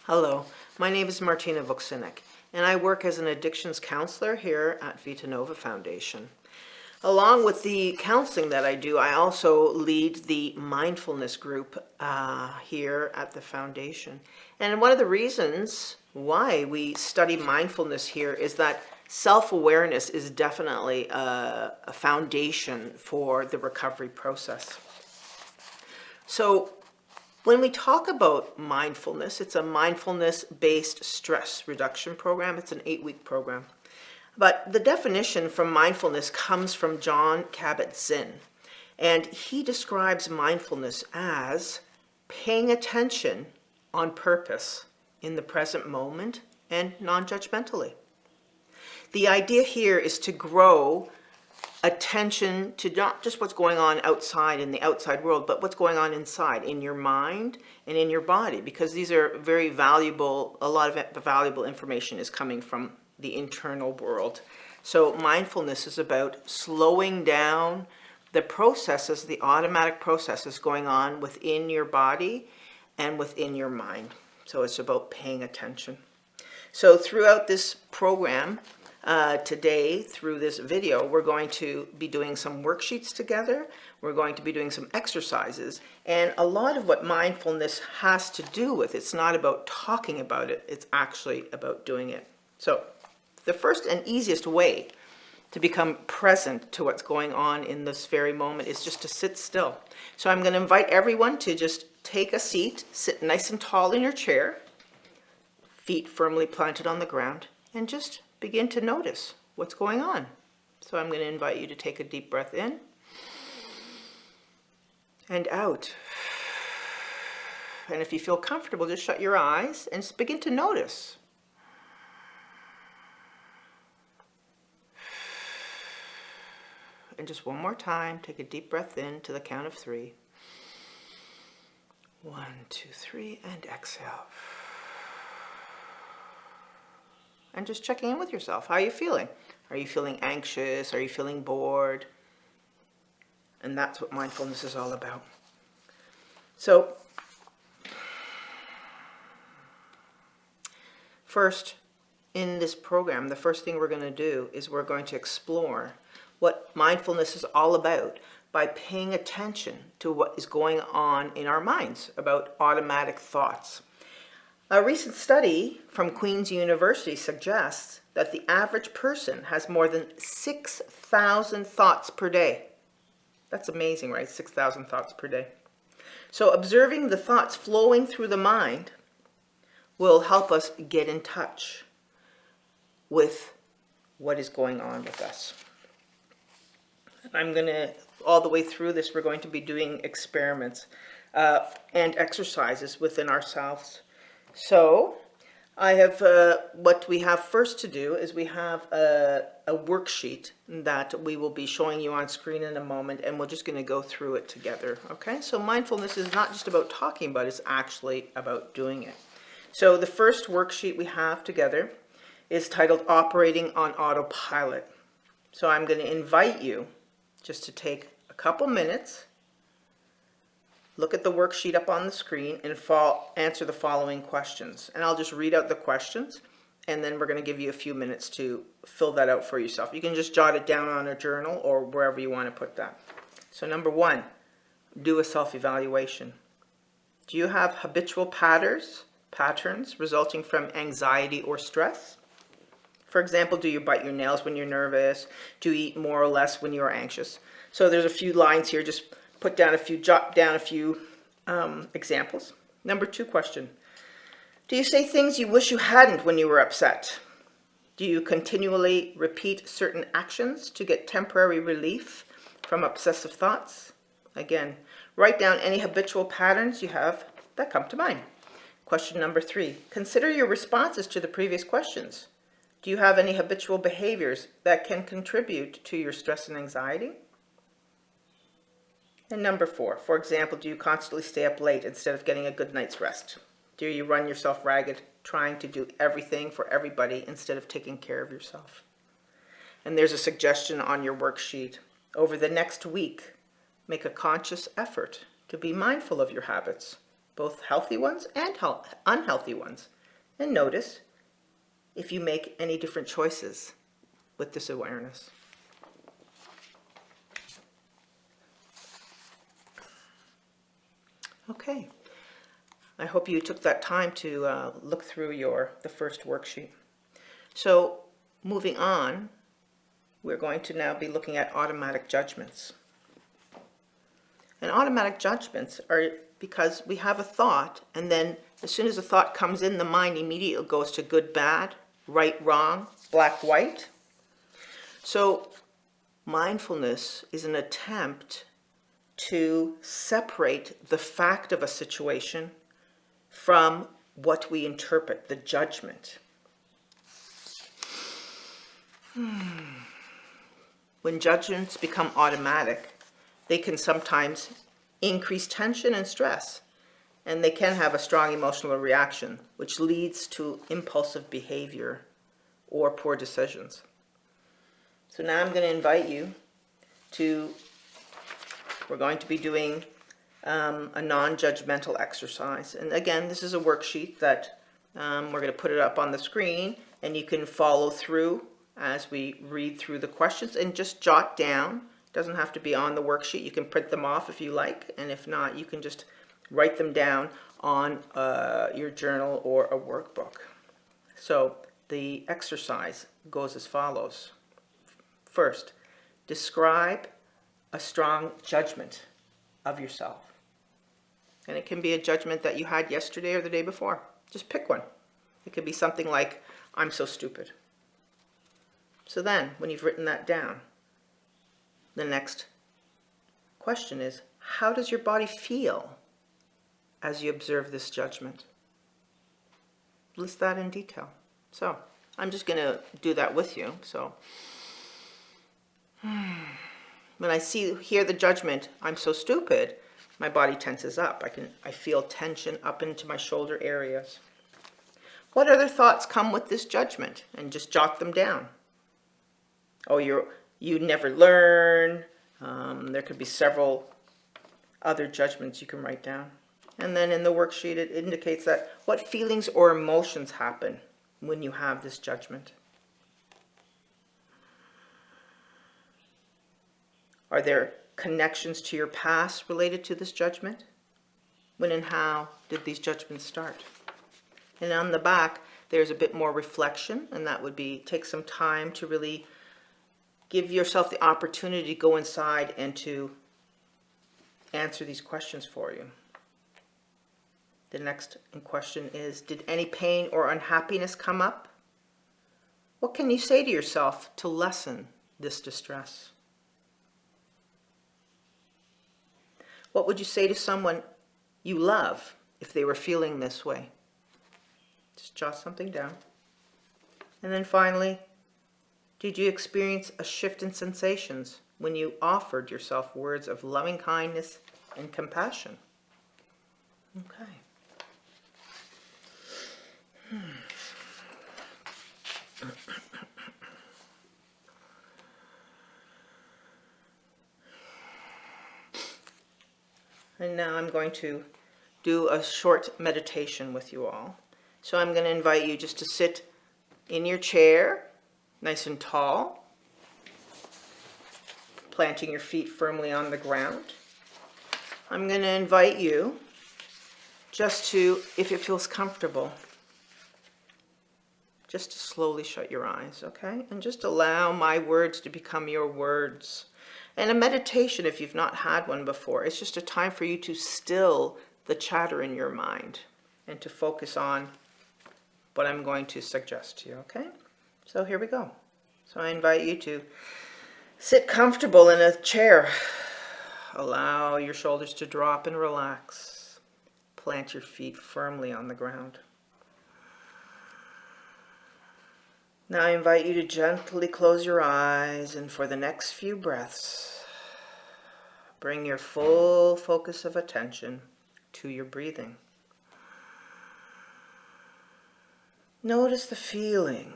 Hello, my name is Martina Vuksinek, and I work as an addictions counselor here at Vita Nova Foundation. Along with the counseling that I do, I also lead the mindfulness group here at the foundation. And one of the reasons why we study mindfulness here is that self-awareness is definitely a foundation for the recovery process. So when we talk about mindfulness, it's a mindfulness-based stress reduction program. It's an 8-week program. But the definition from mindfulness comes from Jon Kabat-Zinn. And he describes mindfulness as paying attention on purpose in the present moment and non-judgmentally. The idea here is to grow attention to not just what's going on outside in the outside world, but what's going on inside, in your mind and in your body, because these are very valuable, a lot of valuable information is coming from the internal world. So mindfulness is about slowing down the processes, the automatic processes going on within your body and within your mind. So it's about paying attention. So throughout this program, today, through this video, we're going to be doing some worksheets together. We're going to be doing some exercises. And a lot of what mindfulness has to do with, it's not about talking about it, it's actually about doing it. So the first and easiest way to become present to what's going on in this very moment is just to sit still. So I'm going to invite everyone to just take a seat, sit nice and tall in your chair, feet firmly planted on the ground, and just begin to notice what's going on. So I'm going to invite you to take a deep breath in and out. And if you feel comfortable, just shut your eyes and just begin to notice. And just one more time, take a deep breath in to the count of 3. 1, 2, 3, and exhale. And just checking in with yourself. How are you feeling? Are you feeling anxious? Are you feeling bored? And that's what mindfulness is all about. So, first, in this program, the first thing we're going to do is we're going to explore what mindfulness is all about by paying attention to what is going on in our minds about automatic thoughts. A recent study from Queen's University suggests that the average person has more than 6,000 thoughts per day. That's amazing, right? 6,000 thoughts per day. So observing the thoughts flowing through the mind will help us get in touch with what is going on with us. I'm going to, all the way through this, we're going to be doing experiments and exercises within ourselves. So I have, what we have first to do is we have a worksheet that we will be showing you on screen in a moment, and we're just going to go through it together, okay? So mindfulness is not just about talking about it, it's actually about doing it. So the first worksheet we have together is titled Operating on Autopilot. So I'm going to invite you just to take a couple minutes, look at the worksheet up on the screen, and answer the following questions. And I'll just read out the questions, and then we're going to give you a few minutes to fill that out for yourself. You can just jot it down on a journal or wherever you want to put that. So number 1, do a self-evaluation. Do you have habitual patterns resulting from anxiety or stress? For example, do you bite your nails when you're nervous? Do you eat more or less when you're anxious? So there's a few lines here. Just jot down a few examples. Number 2 question. Do you say things you wish you hadn't when you were upset? Do you continually repeat certain actions to get temporary relief from obsessive thoughts? Again, write down any habitual patterns you have that come to mind. Question number 3. Consider your responses to the previous questions. Do you have any habitual behaviors that can contribute to your stress and anxiety? And number 4, for example, do you constantly stay up late instead of getting a good night's rest? Do you run yourself ragged, trying to do everything for everybody instead of taking care of yourself? And there's a suggestion on your worksheet. Over the next week, make a conscious effort to be mindful of your habits, both healthy ones and unhealthy ones. And notice if you make any different choices with this awareness. Okay, I hope you took that time to look through the first worksheet. So moving on, we're going to now be looking at automatic judgments. And automatic judgments are because we have a thought, and then as soon as a thought comes in, the mind immediately goes to good, bad, right, wrong, black, white. So mindfulness is an attempt to separate the fact of a situation from what we interpret, the judgment. When judgments become automatic, they can sometimes increase tension and stress, and they can have a strong emotional reaction, which leads to impulsive behavior or poor decisions. So now I'm going to invite you we're going to be doing a non-judgmental exercise. And again, this is a worksheet that we're going to put it up on the screen, and you can follow through as we read through the questions and just jot down. It doesn't have to be on the worksheet. You can print them off if you like, and if not, you can just write them down on your journal or a workbook. So the exercise goes as follows. First, describe a strong judgment of yourself. And it can be a judgment that you had yesterday or the day before. Just pick one. It could be something like, I'm so stupid. So then, when you've written that down, the next question is, how does your body feel as you observe this judgment? List that in detail. So, I'm just going to do that with you. So, when I hear the judgment, I'm so stupid, my body tenses up. I feel tension up into my shoulder areas. What other thoughts come with this judgment? And just jot them down. Oh, you never learn. There could be several other judgments you can write down. And then in the worksheet, it indicates that what feelings or emotions happen when you have this judgment. Are there connections to your past related to this judgment? When and how did these judgments start? And on the back, there's a bit more reflection, and that would be take some time to really give yourself the opportunity to go inside and to answer these questions for you. The next question is, did any pain or unhappiness come up? What can you say to yourself to lessen this distress? What would you say to someone you love if they were feeling this way? Just jot something down. And then finally, did you experience a shift in sensations when you offered yourself words of loving kindness and compassion? Okay. And now I'm going to do a short meditation with you all. So I'm going to invite you just to sit in your chair, nice and tall, planting your feet firmly on the ground. I'm going to invite you just to, if it feels comfortable, just to slowly shut your eyes, okay? And just allow my words to become your words. And a meditation, if you've not had one before, it's just a time for you to still the chatter in your mind and to focus on what I'm going to suggest to you, okay? So here we go. So I invite you to sit comfortable in a chair. Allow your shoulders to drop and relax. Plant your feet firmly on the ground. Now I invite you to gently close your eyes, and for the next few breaths, bring your full focus of attention to your breathing. Notice the feeling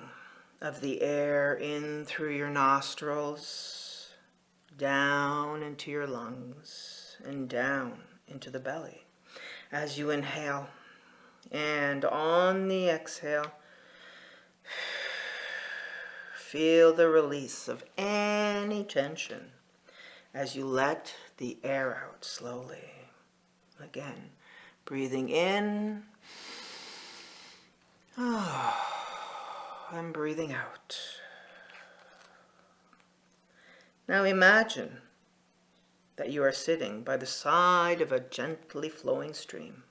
of the air in through your nostrils, down into your lungs, and down into the belly. as you inhale. And on the exhale, feel the release of any tension as you let the air out slowly. Again, breathing in, and breathing out. Now imagine that you are sitting by the side of a gently flowing stream.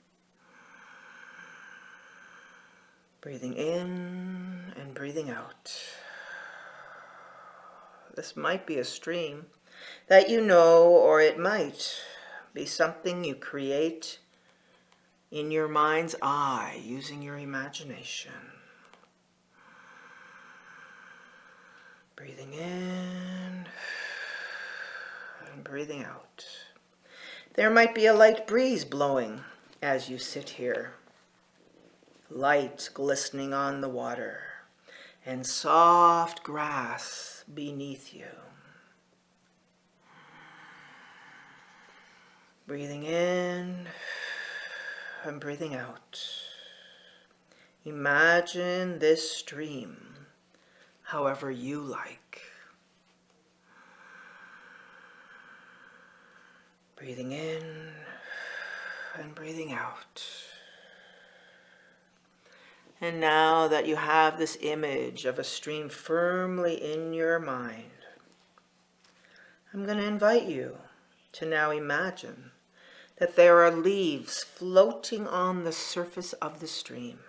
Breathing in and breathing out. This might be a stream that you know, or it might be something you create in your mind's eye using your imagination. Breathing in and breathing out. There might be a light breeze blowing as you sit here. Light glistening on the water and soft grass beneath you. Breathing in and breathing out. Imagine this stream however you like. Breathing in and breathing out. And now that you have this image of a stream firmly in your mind, I'm going to invite you to now imagine that there are leaves floating on the surface of the stream.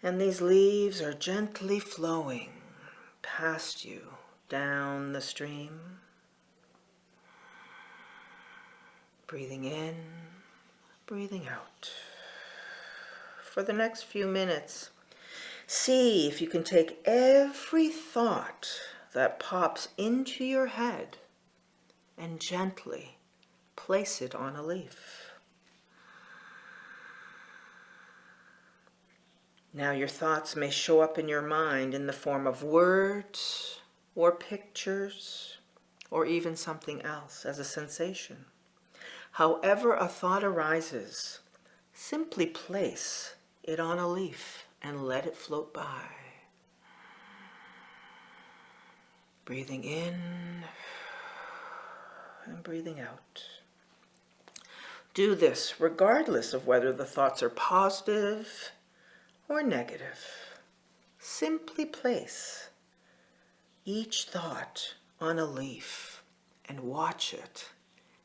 And these leaves are gently flowing past you down the stream. Breathing in, breathing out. For the next few minutes, see if you can take every thought that pops into your head and gently place it on a leaf. Now your thoughts may show up in your mind in the form of words or pictures or even something else as a sensation. However a thought arises, simply place it on a leaf and let it float by. Breathing in and breathing out. Do this regardless of whether the thoughts are positive or negative. Simply place each thought on a leaf and watch it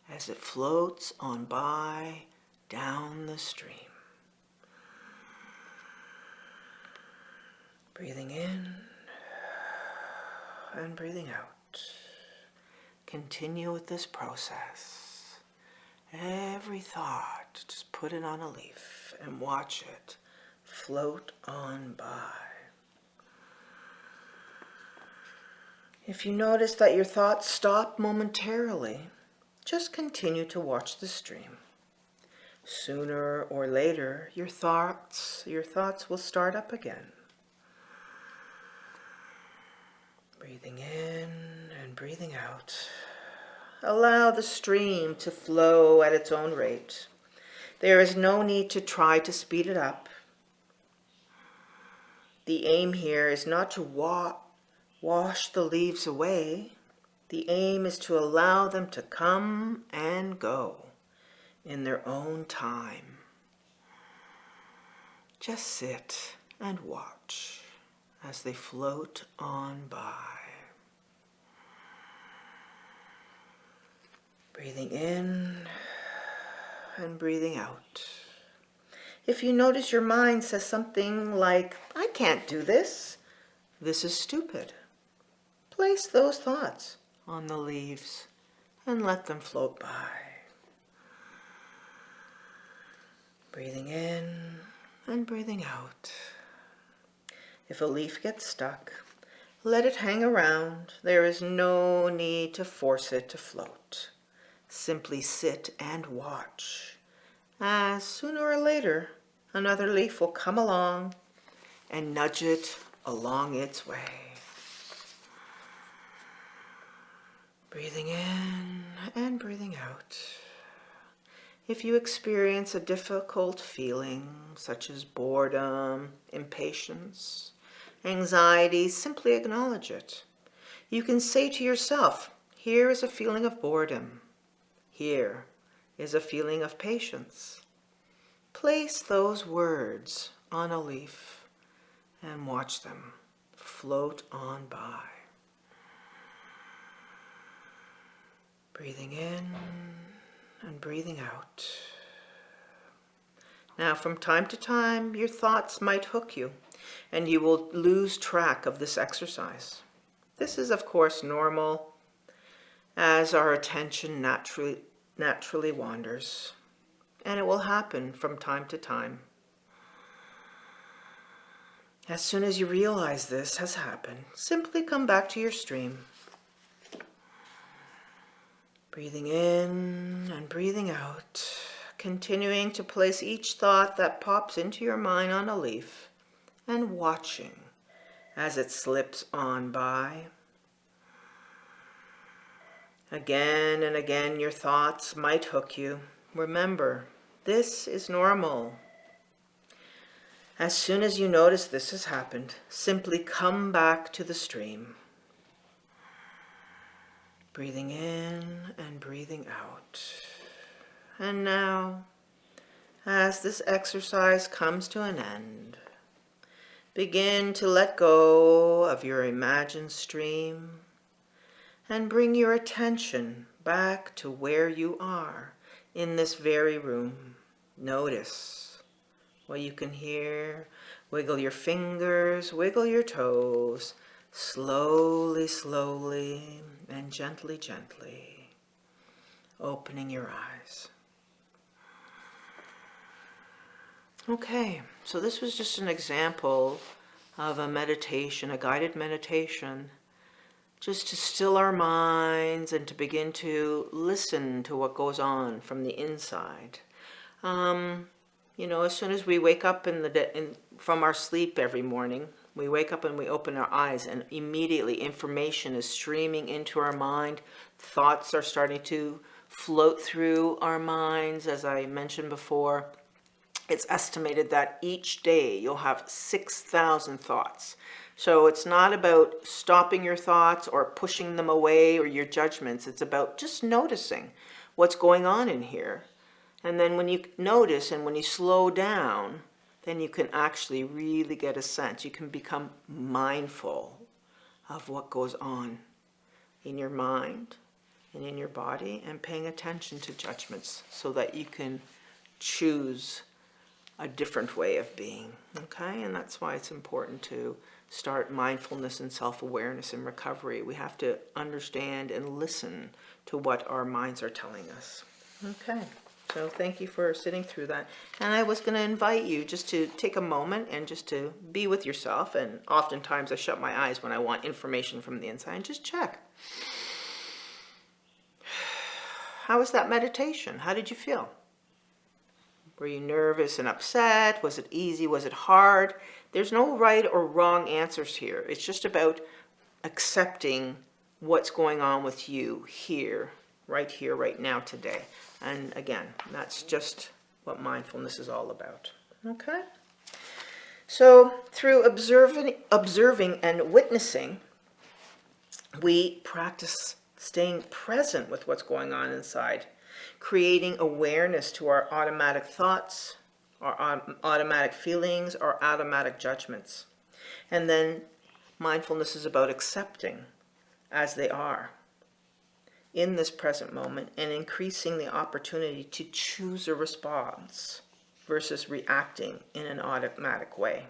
as it floats on by down the stream. Breathing in and breathing out. Continue with this process. Every thought, just put it on a leaf and watch it float on by. If you notice that your thoughts stop momentarily, just continue to watch the stream. Sooner or later, your thoughts will start up again. Breathing in and breathing out. Allow the stream to flow at its own rate. There is no need to try to speed it up. The aim here is not to wash the leaves away. The aim is to allow them to come and go in their own time. Just sit and watch as they float on by. Breathing in and breathing out. If you notice your mind says something like, "I can't do this. This is stupid." Place those thoughts on the leaves and let them float by. Breathing in and breathing out. If a leaf gets stuck, let it hang around. There is no need to force it to float. Simply sit and watch, as sooner or later another leaf will come along and nudge it along its way. Breathing in and breathing out. If you experience a difficult feeling, such as boredom, impatience, anxiety, simply acknowledge it. You can say to yourself, here is a feeling of boredom. Here is a feeling of patience. Place those words on a leaf and watch them float on by. Breathing in and breathing out. Now, from time to time, your thoughts might hook you, and you will lose track of this exercise. This is, of course, normal, as our attention naturally wanders, and it will happen from time to time. As soon as you realize this has happened, simply come back to your stream. Breathing in and breathing out, continuing to place each thought that pops into your mind on a leaf and watching as it slips on by. Again and again, your thoughts might hook you. Remember, this is normal. As soon as you notice this has happened, simply come back to the stream. Breathing in and breathing out. And now, as this exercise comes to an end, begin to let go of your imagined stream and bring your attention back to where you are in this very room. Notice what you can hear. Wiggle your fingers, wiggle your toes, slowly, slowly, and gently, gently, opening your eyes. Okay, so this was just an example of a meditation, a guided meditation, just to still our minds and to begin to listen to what goes on from the inside. As soon as we wake up from our sleep every morning, we wake up and we open our eyes, and immediately information is streaming into our mind. Thoughts are starting to float through our minds, as I mentioned before. It's estimated that each day you'll have 6,000 thoughts. So it's not about stopping your thoughts or pushing them away or your judgments. It's about just noticing what's going on in here. And then when you notice and when you slow down, then you can actually really get a sense. You can become mindful of what goes on in your mind and in your body, and paying attention to judgments so that you can choose a different way of being. Okay? And that's why it's important to start mindfulness and self-awareness in recovery. We have to understand and listen to what our minds are telling us. Okay. So thank you for sitting through that. And I was going to invite you just to take a moment and just to be with yourself. And oftentimes I shut my eyes when I want information from the inside, and just check. How was that meditation? How did you feel? Were you nervous and upset? Was it easy? Was it hard? There's no right or wrong answers here. It's just about accepting what's going on with you here, right now, today. And again, that's just what mindfulness is all about. Okay? So through observing and witnessing, we practice staying present with what's going on inside, creating awareness to our automatic thoughts, our automatic feelings, our automatic judgments. And then mindfulness is about accepting as they are in this present moment and increasing the opportunity to choose a response versus reacting in an automatic way.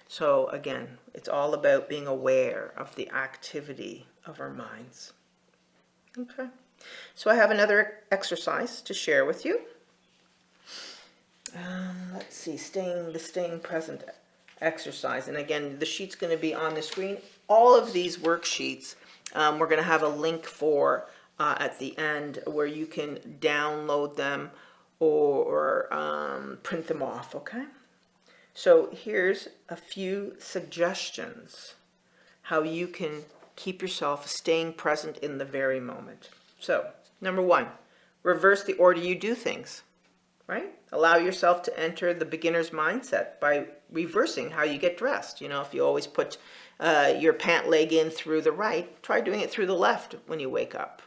So again, it's all about being aware of the activity of our minds. Okay. So I have another exercise to share with you. Let's see, staying present exercise. And again, the sheet's going to be on the screen. All of these worksheets, we're going to have a link for at the end where you can download them or print them off, okay? So here's a few suggestions how you can keep yourself staying present in the very moment. So, number one, reverse the order you do things, right? Allow yourself to enter the beginner's mindset by reversing how you get dressed. You know, if you always put your pant leg in through the right, try doing it through the left when you wake up.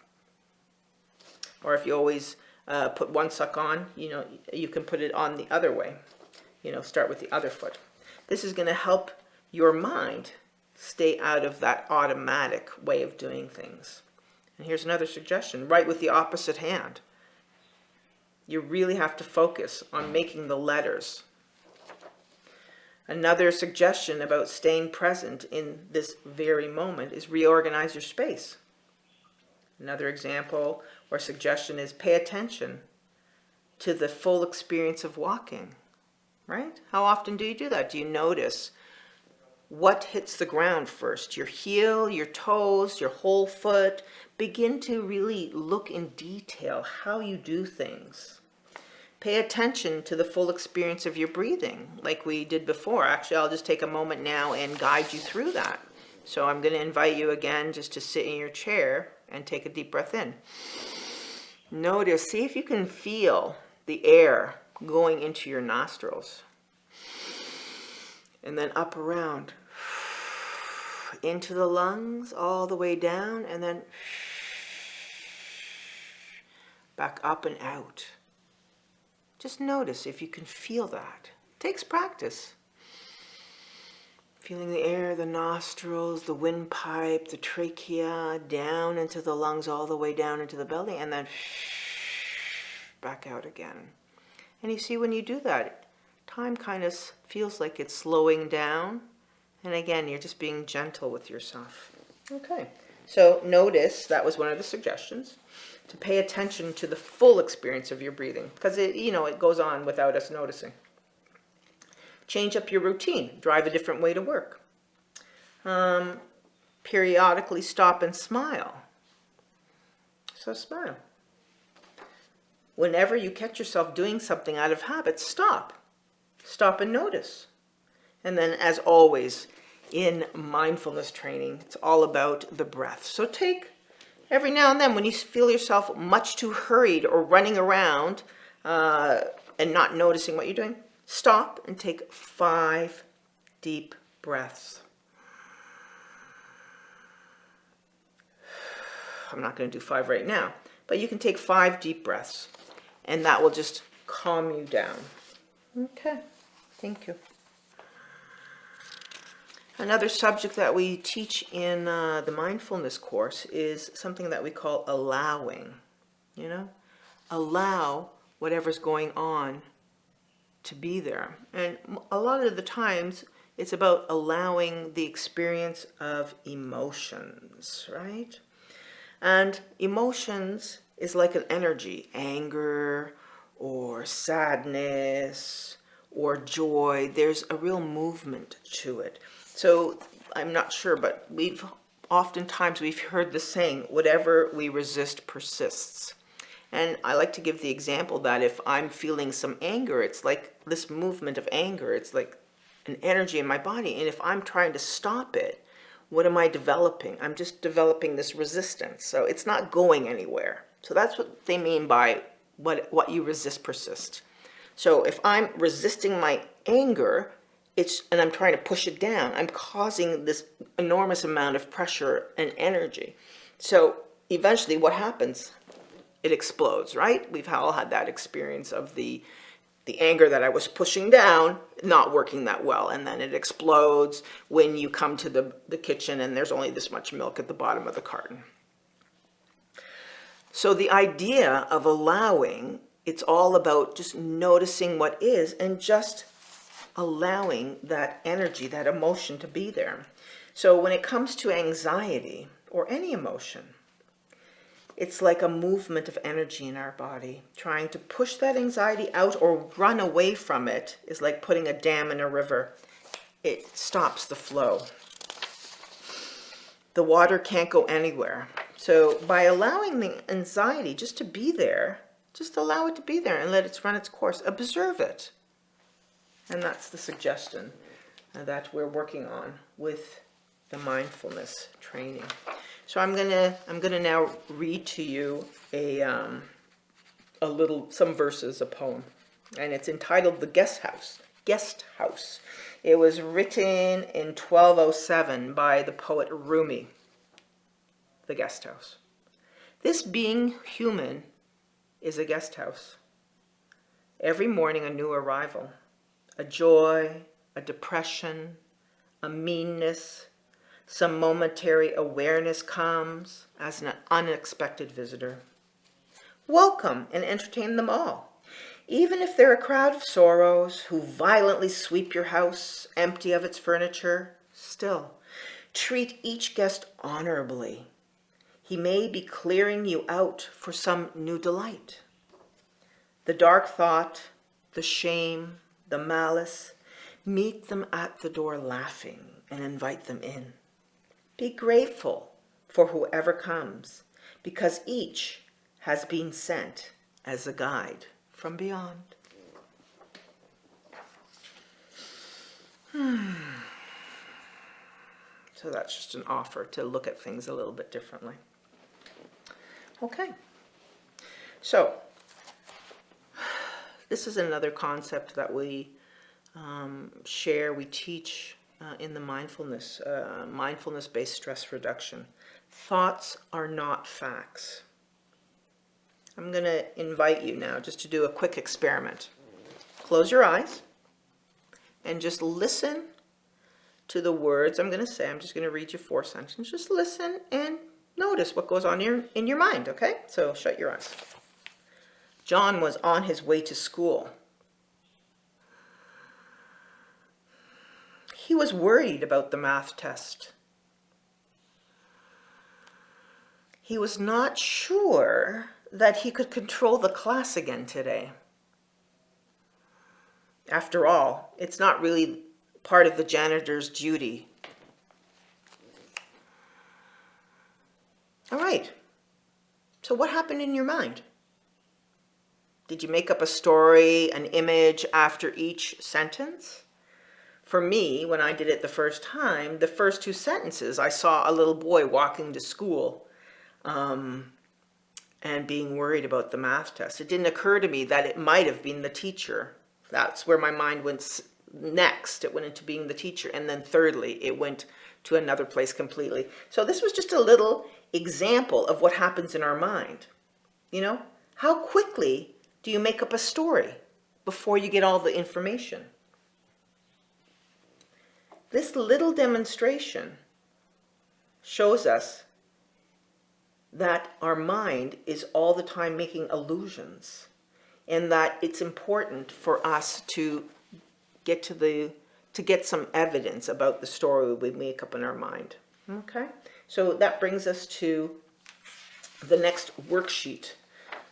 Or if you always put one sock on, you know, you can put it on the other way. You know, start with the other foot. This is going to help your mind stay out of that automatic way of doing things. And here's another suggestion: write with the opposite hand. You really have to focus on making the letters. Another suggestion about staying present in this very moment is reorganize your space. Another example or suggestion is pay attention to the full experience of walking, right? How often do you do that? Do you notice what hits the ground first? Your heel, your toes, your whole foot. Begin to really look in detail how you do things. Pay attention to the full experience of your breathing, like we did before. Actually, I'll just take a moment now and guide you through that. So I'm going to invite you again just to sit in your chair and take a deep breath in. Notice, see if you can feel the air going into your nostrils. And then up around, into the lungs, all the way down, and then back up and out. Just notice if you can feel that. It takes practice. Feeling the air, the nostrils, the windpipe, the trachea, down into the lungs, all the way down into the belly, and then back out again. And you see, when you do that, time kind of feels like it's slowing down. And again, you're just being gentle with yourself. Okay, so notice, that was one of the suggestions, to pay attention to the full experience of your breathing, because it goes on without us noticing. Change up your routine. Drive a different way to work. Periodically stop and smile. So smile. Whenever you catch yourself doing something out of habit, stop. Stop and notice. And then, as always, in mindfulness training, it's all about the breath. So take, every now and then, when you feel yourself much too hurried or running around and not noticing what you're doing, stop and take 5 deep breaths. I'm not going to do 5 right now, but you can take 5 deep breaths, and that will just calm you down. Okay, thank you. Another subject that we teach in the mindfulness course is something that we call allowing. Allow whatever's going on to be there. And a lot of the times it's about allowing the experience of emotions, right? And emotions is like an energy, anger or sadness or joy. There's a real movement to it. So I'm not sure, but we've heard the saying, whatever we resist persists. And I like to give the example that if I'm feeling some anger, it's like this movement of anger. It's like an energy in my body. And if I'm trying to stop it, what am I developing? I'm just developing this resistance. So it's not going anywhere. So that's what they mean by what you resist persists. So if I'm resisting my anger, and I'm trying to push it down, I'm causing this enormous amount of pressure and energy. So eventually what happens? It explodes, right? We've all had that experience of the anger that I was pushing down not working that well, and then it explodes when you come to the kitchen and there's only this much milk at the bottom of the carton. So the idea of allowing, it's all about just noticing what is and just allowing that energy, that emotion to be there. So when it comes to anxiety or any emotion, it's like a movement of energy in our body. Trying to push that anxiety out or run away from it is like putting a dam in a river. It stops the flow. The water can't go anywhere. So by allowing the anxiety just to be there, just allow it to be there and let it run its course. Observe it. And that's the suggestion that we're working on with the mindfulness training. So I'm gonna now read to you a some verses, a poem, and it's entitled "The Guest House." Guest House. It was written in 1207 by the poet Rumi. The Guest House. This being human is a guest house. Every morning a new arrival, a joy, a depression, a meanness, some momentary awareness comes as an unexpected visitor. Welcome and entertain them all, even if they're a crowd of sorrows who violently sweep your house empty of its furniture. Still, treat each guest honorably. He may be clearing you out for some new delight. The dark thought, the shame, the malice, meet them at the door laughing and invite them in. Be grateful for whoever comes, because each has been sent as a guide from beyond. So that's just an offer to look at things a little bit differently. Okay, so this is another concept that we share, we teach in the mindfulness-based stress reduction. Thoughts are not facts. I'm going to invite you now just to do a quick experiment. Close your eyes and just listen to the words I'm going to say. I'm just going to read you 4 sentences. Just listen and notice what goes on in your mind, okay? So shut your eyes. John was on his way to school. He was worried about the math test. He was not sure that he could control the class again today. After all, it's not really part of the janitor's duty. All right, so what happened in your mind? Did you make up a story, an image after each sentence? For me, when I did it the first time, the first 2 sentences, I saw a little boy walking to school and being worried about the math test. It didn't occur to me that it might have been the teacher. That's where my mind went next. It went into being the teacher. And then thirdly, it went to another place completely. So this was just a little example of what happens in our mind. You know, how quickly do you make up a story before you get all the information? This little demonstration shows us that our mind is all the time making illusions, and that it's important for us to get some evidence about the story we make up in our mind. Okay, so that brings us to the next worksheet,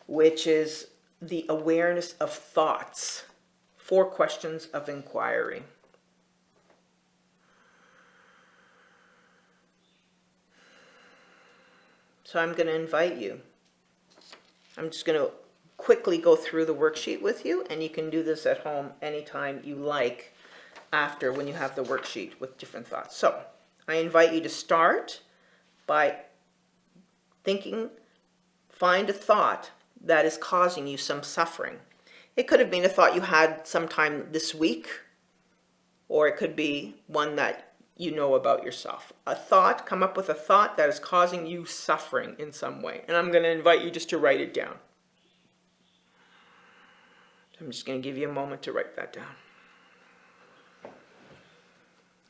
which is the awareness of thoughts. 4 questions of inquiry. So I'm going to invite you. I'm just going to quickly go through the worksheet with you, and you can do this at home anytime you like after, when you have the worksheet with different thoughts. So I invite you to start by thinking, find a thought that is causing you some suffering. It could have been a thought you had sometime this week, or it could be one that you know about yourself. A thought, come up with a thought that is causing you suffering in some way. And I'm going to invite you just to write it down. I'm just going to give you a moment to write that down.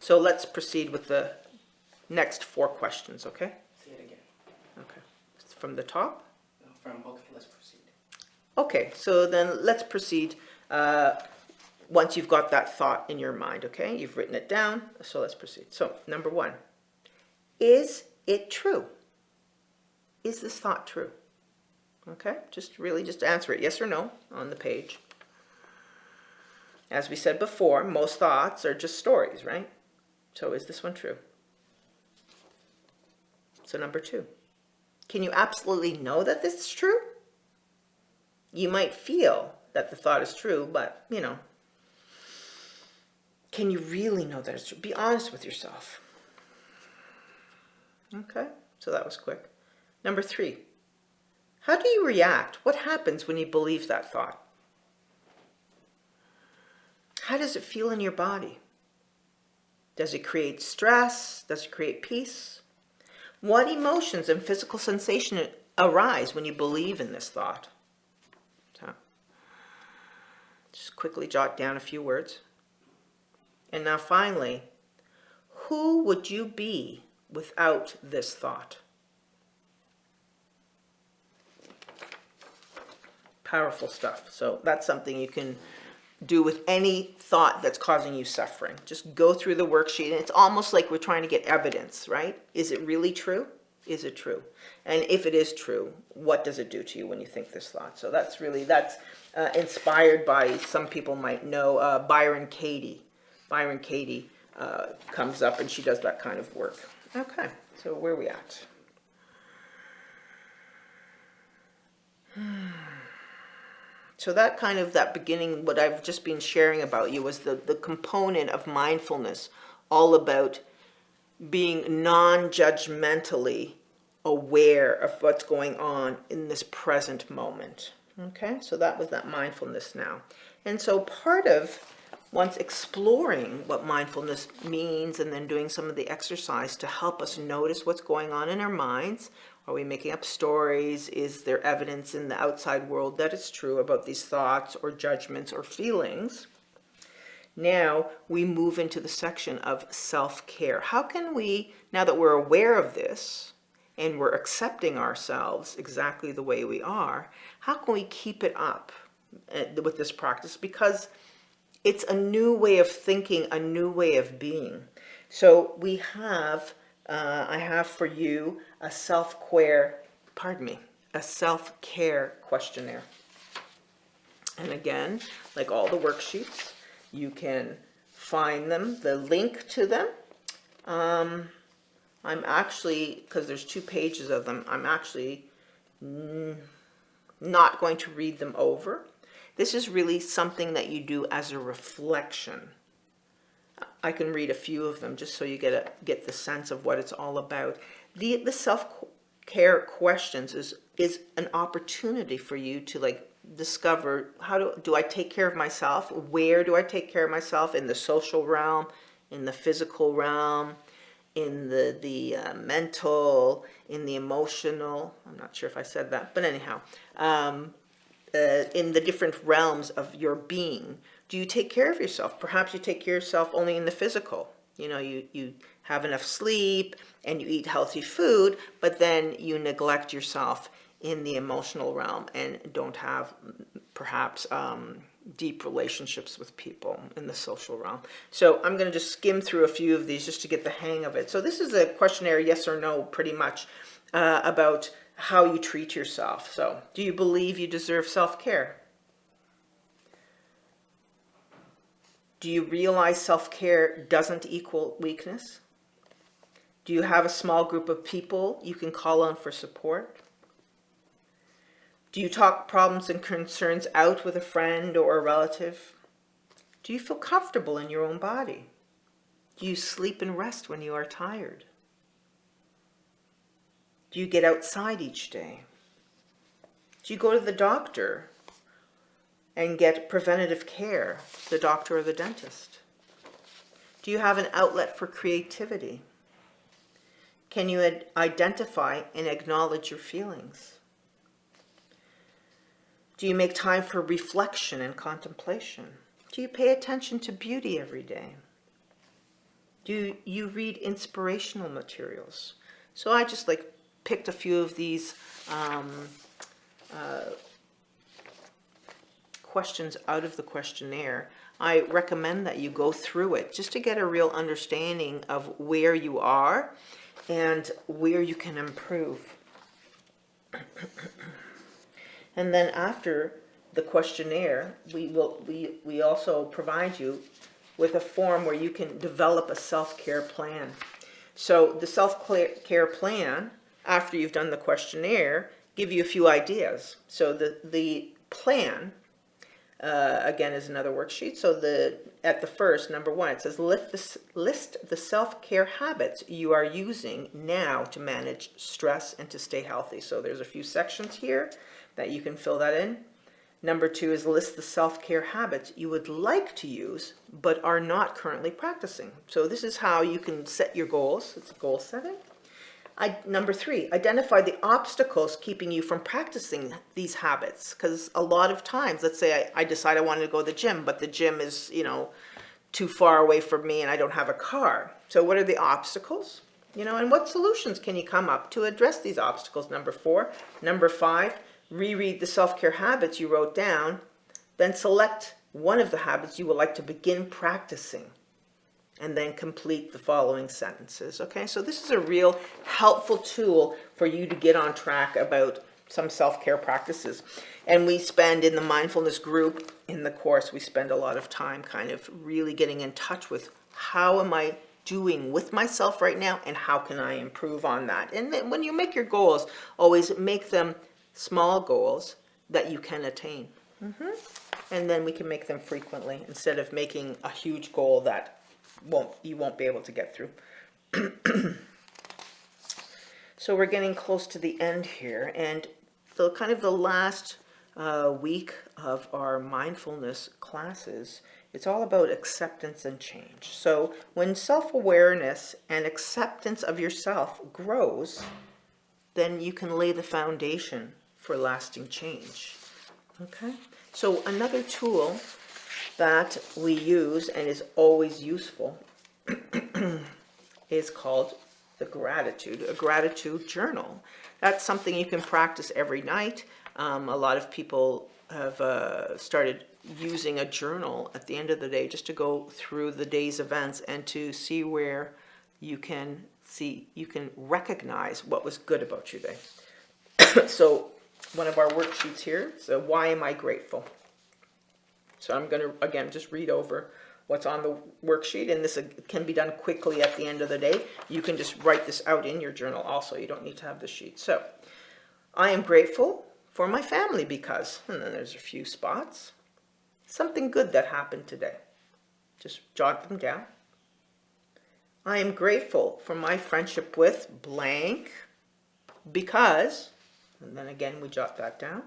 So let's proceed with the next 4 questions, okay? Say it again. Okay. From the top? Okay, let's proceed. Okay, so then let's proceed once you've got that thought in your mind, okay? You've written it down, so let's proceed. So, number 1, is it true? Is this thought true? Okay, just answer it yes or no on the page. As we said before, most thoughts are just stories, right? So is this one true? So number 2, can you absolutely know that this is true? You might feel that the thought is true, but, you know, can you really know that it's true? Be honest with yourself. Okay, so that was quick. Number 3, How do you react? What happens when you believe that thought? How does it feel in your body? Does it create stress? Does it create peace? What emotions and physical sensation arise when you believe in this thought? So, just quickly jot down a few words. And now finally, who would you be without this thought? Powerful stuff. So that's something you can do with any thought that's causing you suffering. Just go through the worksheet, and it's almost like we're trying to get evidence, right? Is it really true? Is it true? And if it is true, what does it do to you when you think this thought? So that's inspired by, some people might know, Byron Katie. Byron Katie comes up and she does that kind of work. Okay, so where are we at? So that beginning, what I've just been sharing about you was the component of mindfulness, all about being non-judgmentally aware of what's going on in this present moment. Okay, so that was that mindfulness now. And so part of, once exploring what mindfulness means and then doing some of the exercise to help us notice what's going on in our minds. Are we making up stories? Is there evidence in the outside world that it's true about these thoughts or judgments or feelings? Now we move into the section of self-care. How can we, now that we're aware of this and we're accepting ourselves exactly the way we are, how can we keep it up with this practice? Because it's a new way of thinking, a new way of being. So we have, I have for you a self-care questionnaire. And again, like all the worksheets, you can find them, the link to them. I'm actually, because there's 2 pages of them, I'm actually not going to read them over. This is really something that you do as a reflection. I can read a few of them just so you get the sense of what it's all about. The self-care questions is an opportunity for you to discover, how do I take care of myself? Where do I take care of myself? In the social realm, in the physical realm, in the mental, in the emotional. I'm not sure if I said that, but anyhow. In the different realms of your being. Do you take care of yourself? Perhaps you take care of yourself only in the physical. You have enough sleep and you eat healthy food, but then you neglect yourself in the emotional realm and don't have perhaps deep relationships with people in the social realm. So I'm going to just skim through a few of these just to get the hang of it. So this is a questionnaire, yes or no, pretty much, about how you treat yourself. So, do you believe you deserve self-care? Do you realize self-care doesn't equal weakness? Do you have a small group of people you can call on for support? Do you talk problems and concerns out with a friend or a relative? Do you feel comfortable in your own body? Do you sleep and rest when you are tired? Do you get outside each day? Do you go to the doctor and get preventative care, the doctor or the dentist? Do you have an outlet for creativity? Can you identify and acknowledge your feelings? Do you make time for reflection and contemplation? Do you pay attention to beauty every day? Do you read inspirational materials? So I just picked a few of these questions out of the questionnaire. I recommend that you go through it just to get a real understanding of where you are and where you can improve. And then after the questionnaire, we also provide you with a form where you can develop a self-care plan. So the self-care plan, after you've done the questionnaire, give you a few ideas. So the plan again, is another worksheet. So at the first, number 1, it says list the self-care habits you are using now to manage stress and to stay healthy. So there's a few sections here that you can fill that in. Number 2 is list the self-care habits you would like to use but are not currently practicing. So this is how you can set your goals. It's goal setting. Number 3, identify the obstacles keeping you from practicing these habits. Because a lot of times, let's say I decide I wanted to go to the gym, but the gym is, too far away from me and I don't have a car. So what are the obstacles? And what solutions can you come up to address these obstacles? Number 4. Number 5, reread the self-care habits you wrote down, then select one of the habits you would like to begin practicing, and then complete the following sentences. Okay, so this is a real helpful tool for you to get on track about some self-care practices. And we spend in the mindfulness group, in the course, we spend a lot of time kind of really getting in touch with how am I doing with myself right now and how can I improve on that. And then when you make your goals, always make them small goals that you can attain. And then we can make them frequently instead of making a huge goal that you won't be able to get through. So we're getting close to the end here, and so kind of the last week of our mindfulness classes, it's all about acceptance and change. So when self-awareness and acceptance of yourself grows, then you can lay the foundation for lasting change. Okay? So another tool that we use and is always useful is called a gratitude journal. That's something you can practice every night. A lot of people have started using a journal at the end of the day just to go through the day's events and to see where you can recognize what was good about your day. So one of our worksheets here, so why am I grateful? So I'm going to, again, just read over what's on the worksheet, and this can be done quickly at the end of the day. You can just write this out in your journal also. You don't need to have the sheet. So I am grateful for my family because, and then there's a few spots, something good that happened today. Just jot them down. I am grateful for my friendship with blank because, and then again we jot that down.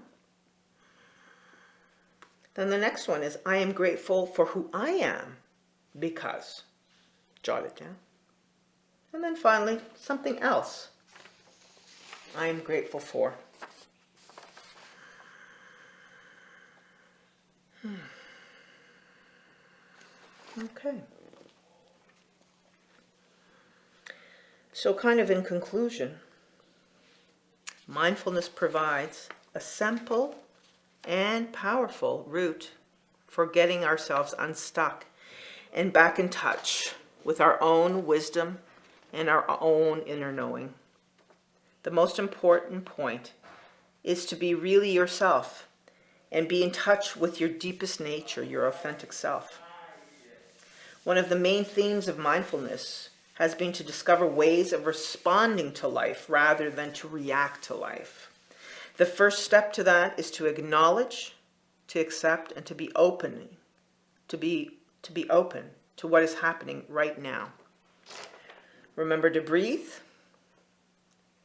Then the next one is, I am grateful for who I am because, jot it down. And then finally, something else I am grateful for. Okay. So kind of in conclusion, mindfulness provides a simple and powerful route for getting ourselves unstuck and back in touch with our own wisdom and our own inner knowing. The most important point is to be really yourself and be in touch with your deepest nature, your authentic self. One of the main themes of mindfulness has been to discover ways of responding to life rather than to react to life. The first step to that is to acknowledge, to accept, and to be open, to be open to what is happening right now. Remember to breathe.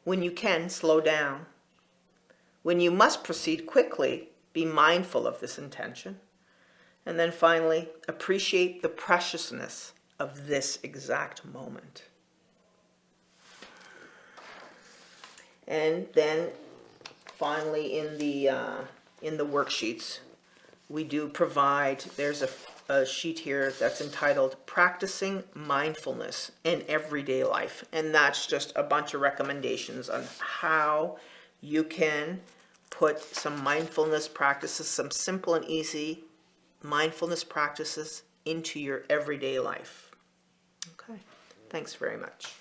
When you can, slow down. When you must proceed quickly, be mindful of this intention. And then finally, appreciate the preciousness of this exact moment. And then finally, in the worksheets, we do provide, there's a sheet here that's entitled Practicing Mindfulness in Everyday Life. And that's just a bunch of recommendations on how you can put some mindfulness practices, some simple and easy mindfulness practices into your everyday life. Okay, thanks very much.